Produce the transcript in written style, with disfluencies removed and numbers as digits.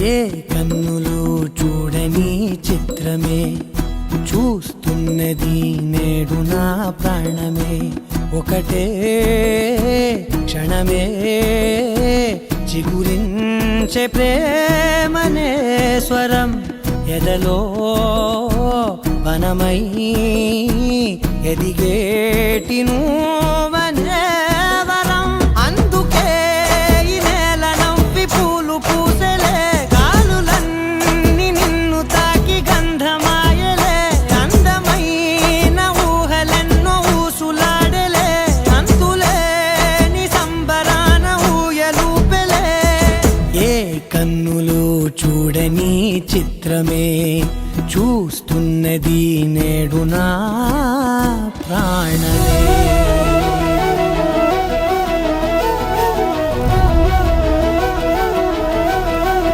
ఏ కన్నులు చూడని చిత్రమే చూస్తున్నది నేడు నా ప్రాణమే. ఒకటే క్షణమే చిగురించే ప్రేమనే స్వరం ఎదలో వనమై ఎదిగేటి నువ్వనే వరం. అందుకే ఈ నేల నవ్వి పూలు పూసెలే, గాలులన్నీ నిన్ను తాకి గంధమాయలే. అందమైన ఊహలెన్నో ఊసులాడలే, అంతులేని సంబరాన ఊయలూపెలే. ఏ కన్నులు చూడని చిత్రమే చూస్తున్నది నేడు నా ప్రాణమే.